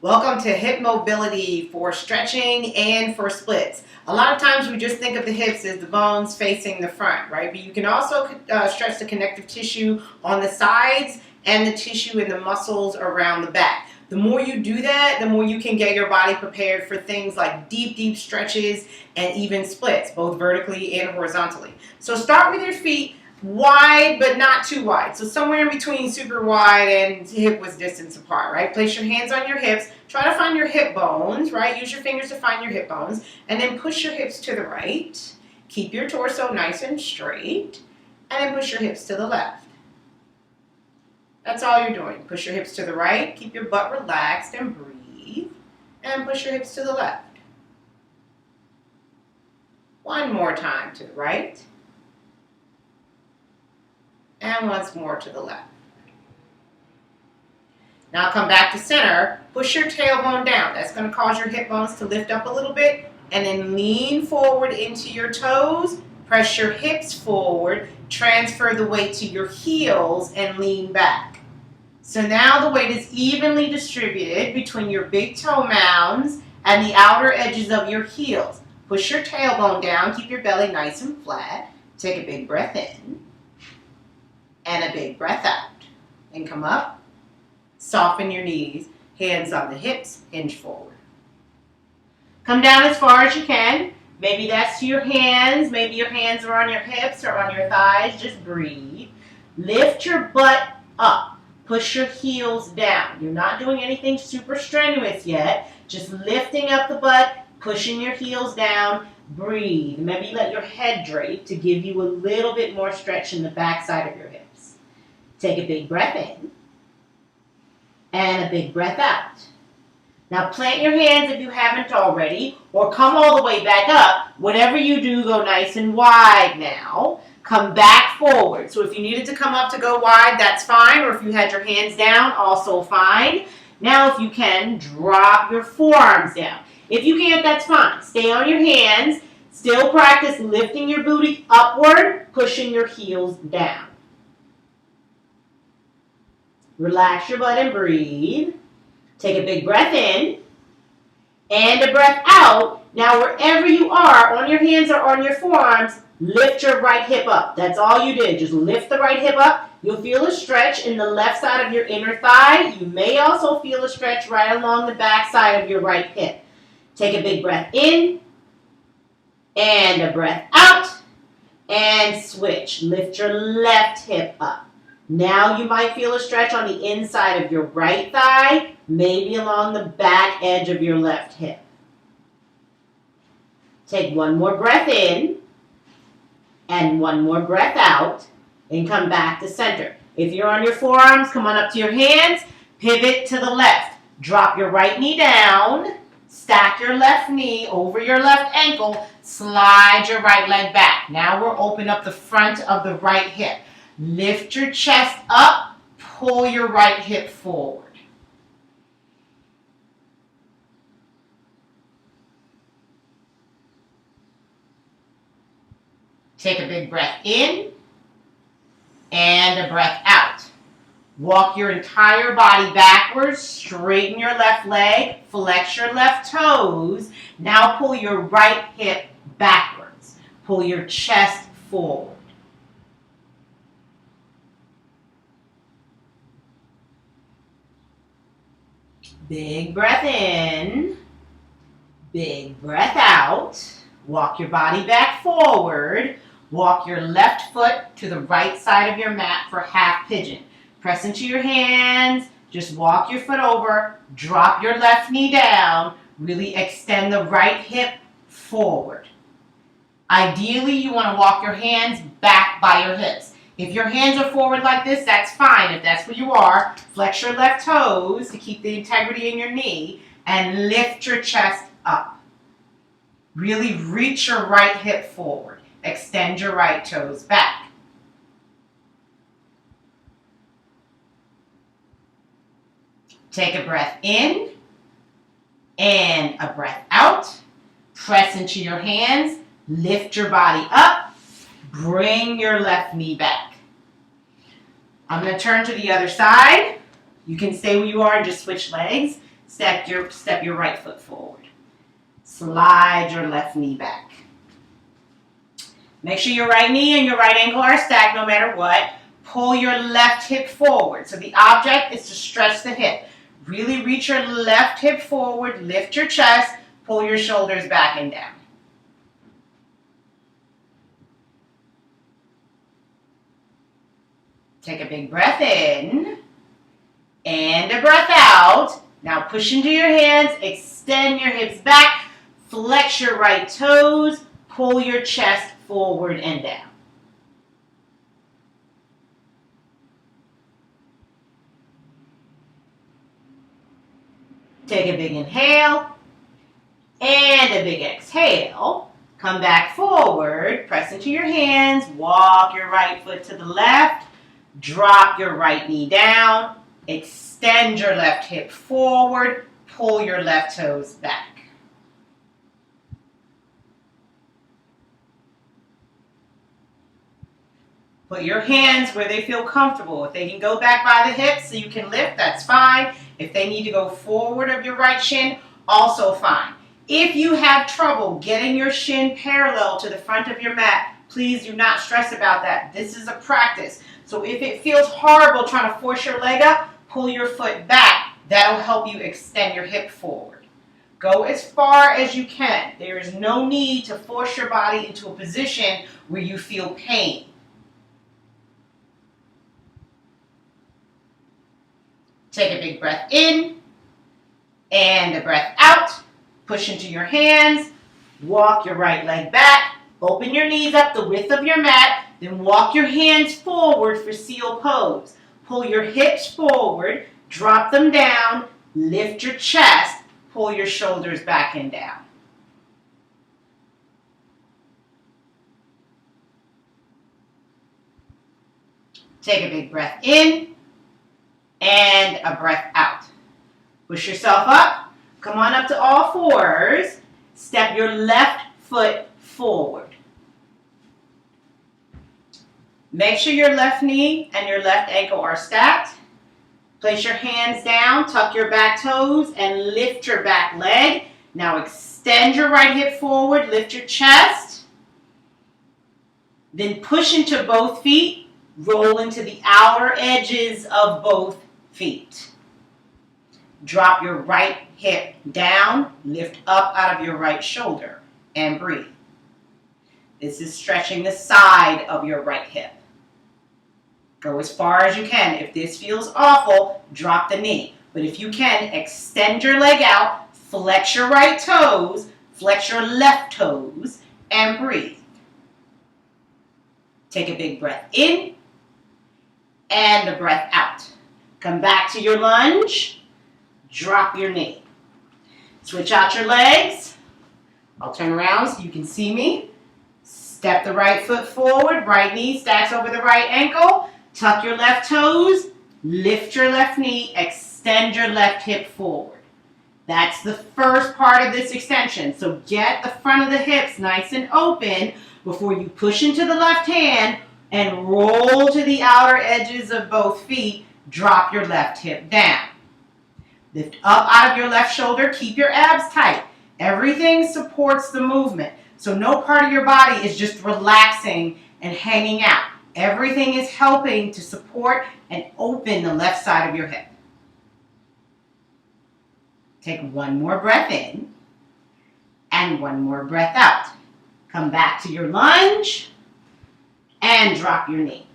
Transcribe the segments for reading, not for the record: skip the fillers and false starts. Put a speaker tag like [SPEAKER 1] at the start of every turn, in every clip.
[SPEAKER 1] Welcome to hip mobility for stretching and for splits. A lot of times we just think of the hips as the bones facing the front, right? But you can also stretch the connective tissue on the sides and the tissue and the muscles around the back. The more you do that, the more you can get your body prepared for things like deep stretches and even splits, both vertically and horizontally. So start with your feet wide, but not too wide. So somewhere in between super wide and hip width distance apart, right? Place your hands on your hips. Try to find your hip bones, right? Use your fingers to find your hip bones. And then push your hips to the right. Keep your torso nice and straight. And then push your hips to the left. That's all you're doing. Push your hips to the right. Keep your butt relaxed and breathe. And push your hips to the left. One more time to the right. And once more to the left. Now come back to center. Push your tailbone down. That's going to cause your hip bones to lift up a little bit. And then lean forward into your toes. Press your hips forward. Transfer the weight to your heels and lean back. So now the weight is evenly distributed between your big toe mounds and the outer edges of your heels. Push your tailbone down. Keep your belly nice and flat. Take a big breath in. And a big breath out. And come up. Soften your knees. Hands on the hips. Hinge forward. Come down as far as you can. Maybe that's to your hands. Maybe your hands are on your hips or on your thighs. Just breathe. Lift your butt up. Push your heels down. You're not doing anything super strenuous yet. Just lifting up the butt. Pushing your heels down. Breathe. Maybe let your head drape to give you a little bit more stretch in the back side of your hips. Take a big breath in and a big breath out. Now plant your hands if you haven't already, or come all the way back up. Whatever you do, go nice and wide now. Come back forward. So if you needed to come up to go wide, that's fine, or if you had your hands down, also fine. Now if you can, drop your forearms down. If you can't, that's fine. Stay on your hands. Still practice lifting your booty upward, pushing your heels down. Relax your butt and breathe. Take a big breath in and a breath out. Now wherever you are, on your hands or on your forearms, lift your right hip up. That's all you did. Just lift the right hip up. You'll feel a stretch in the left side of your inner thigh. You may also feel a stretch right along the back side of your right hip. Take a big breath in and a breath out and switch. Lift your left hip up. Now you might feel a stretch on the inside of your right thigh, maybe along the back edge of your left hip. Take one more breath in and one more breath out and come back to center. If you're on your forearms, come on up to your hands, pivot to the left. Drop your right knee down, stack your left knee over your left ankle, slide your right leg back. Now we'll open up the front of the right hip. Lift your chest up, pull your right hip forward. Take a big breath in and a breath out. Walk your entire body backwards, straighten your left leg, flex your left toes. Now pull your right hip backwards. Pull your chest forward. Big breath in, big breath out. Walk your body back forward. Walk your left foot to the right side of your mat for half pigeon. Press into your hands. Just walk your foot over. Drop your left knee down. Really extend the right hip forward. Ideally, you want to walk your hands back by your hips. If your hands are forward like this, that's fine. If that's where you are, flex your left toes to keep the integrity in your knee and lift your chest up. Really reach your right hip forward. Extend your right toes back. Take a breath in and a breath out. Press into your hands. Lift your body up. Bring your left knee back. I'm going to turn to the other side. You can stay where you are and just switch legs. step your right foot forward. Slide your left knee back. Make sure your right knee and your right ankle are stacked no matter what. Pull your left hip forward. So the object is to stretch the hip. Really reach your left hip forward, lift your chest, pull your shoulders back and down. Take a big breath in and a breath out. Now push into your hands, extend your hips back, flex your right toes, pull your chest forward and down. Take a big inhale and a big exhale. Come back forward, press into your hands, walk your right foot to the left, drop your right knee down, extend your left hip forward, pull your left toes back. Put your hands where they feel comfortable. If they can go back by the hips so you can lift, that's fine. If they need to go forward of your right shin, also fine. If you have trouble getting your shin parallel to the front of your mat, please do not stress about that. This is a practice. So if it feels horrible trying to force your leg up, pull your foot back. That'll help you extend your hip forward. Go as far as you can. There is no need to force your body into a position where you feel pain. Take a big breath in and a breath out. Push into your hands. Walk your right leg back. Open your knees up the width of your mat. Then walk your hands forward for seal pose. Pull your hips forward. Drop them down. Lift your chest. Pull your shoulders back and down. Take a big breath in and a breath out. Push yourself up. Come on up to all fours. Step your left foot forward. Make sure your left knee and your left ankle are stacked. Place your hands down, tuck your back toes, and lift your back leg. Now extend your right hip forward, lift your chest. Then push into both feet. Roll into the outer edges of both feet. Drop your right hip down, lift up out of your right shoulder, and breathe. This is stretching the side of your right hip. Go as far as you can. If this feels awful, drop the knee. But if you can, extend your leg out, flex your right toes, flex your left toes, and breathe. Take a big breath in and a breath out. Come back to your lunge. Drop your knee. Switch out your legs. I'll turn around so you can see me. Step the right foot forward. Right knee stacks over the right ankle. Tuck your left toes. Lift your left knee. Extend your left hip forward. That's the first part of this extension. So get the front of the hips nice and open before you push into the left hand and roll to the outer edges of both feet. Drop your left hip down. Lift up out of your left shoulder. Keep your abs tight. Everything supports the movement. So no part of your body is just relaxing and hanging out. Everything is helping to support and open the left side of your hip. Take one more breath in and one more breath out. Come back to your lunge and drop your knee.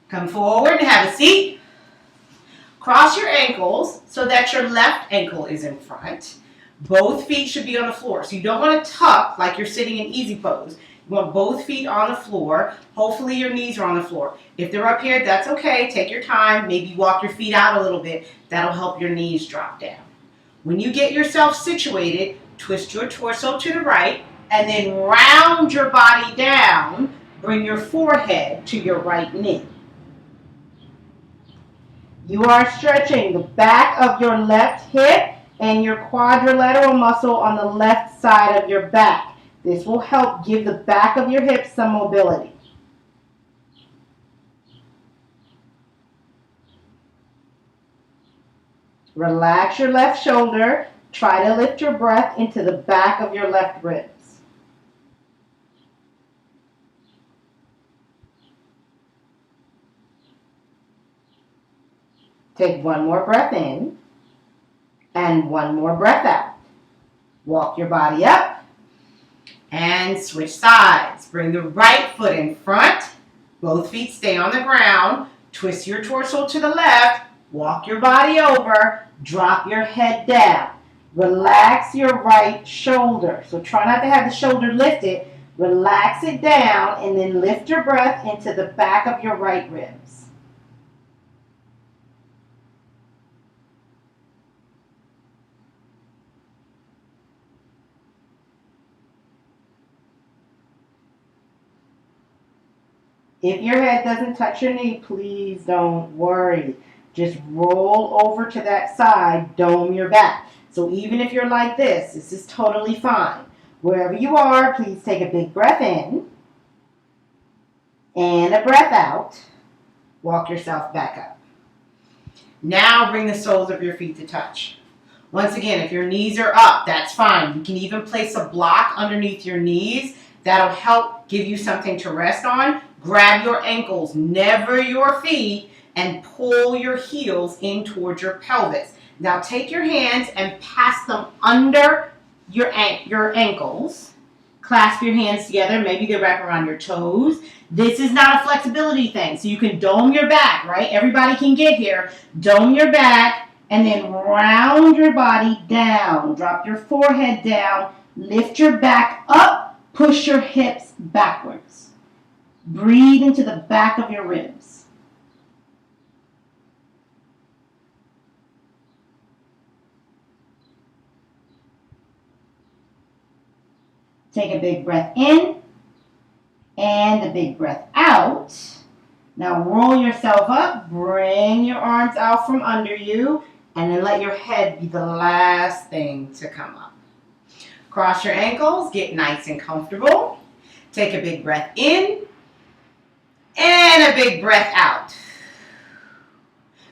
[SPEAKER 1] Come forward and have a seat. Cross your ankles so that your left ankle is in front. Both feet should be on the floor. So you don't want to tuck like you're sitting in easy pose. You want both feet on the floor. Hopefully your knees are on the floor. If they're up here, that's okay. Take your time. Maybe walk your feet out a little bit. That'll help your knees drop down. When you get yourself situated, twist your torso to the right and then round your body down. Bring your forehead to your right knee. You are stretching the back of your left hip and your quadrilateral muscle on the left side of your back. This will help give the back of your hips some mobility. Relax your left shoulder. Try to lift your breath into the back of your left ribs. Take one more breath in and one more breath out. Walk your body up and switch sides. Bring the right foot in front. Both feet stay on the ground. Twist your torso to the left. Walk your body over. Drop your head down. Relax your right shoulder. So try not to have the shoulder lifted. Relax it down and then lift your breath into the back of your right ribs. If your head doesn't touch your knee, please don't worry. Just roll over to that side, dome your back. So even if you're like this is totally fine. Wherever you are, please take a big breath in and a breath out. Walk yourself back up. Now bring the soles of your feet to touch. Once again, if your knees are up, that's fine. You can even place a block underneath your knees. That'll help give you something to rest on. Grab your ankles, never your feet, and pull your heels in towards your pelvis. Now take your hands and pass them under your ankles. Clasp your hands together. Maybe they wrap around your toes. This is not a flexibility thing. So you can dome your back, right? Everybody can get here. Dome your back and then round your body down. Drop your forehead down. Lift your back up. Push your hips backwards. Breathe into the back of your ribs. Take a big breath in and a big breath out. Now roll yourself up, bring your arms out from under you, and then let your head be the last thing to come up. Cross your ankles, get nice and comfortable. Take a big breath in and a big breath out.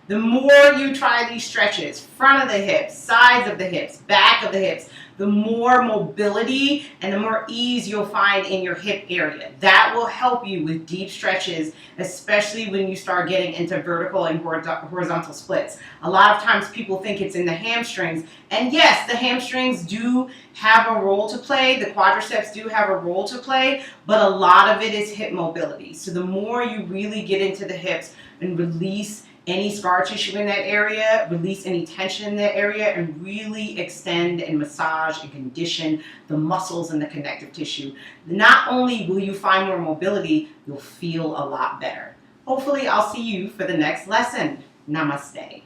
[SPEAKER 1] The more you try these stretches, front of the hips, sides of the hips, back of the hips, the more mobility and the more ease you'll find in your hip area. That will help you with deep stretches, especially when you start getting into vertical and horizontal splits. A lot of times people think it's in the hamstrings, and yes, the hamstrings do have a role to play, the quadriceps do have a role to play, but a lot of it is hip mobility. So the more you really get into the hips and release any scar tissue in that area, release any tension in that area, and really extend and massage and condition the muscles and the connective tissue. Not only will you find more mobility, you'll feel a lot better. Hopefully I'll see you for the next lesson. Namaste.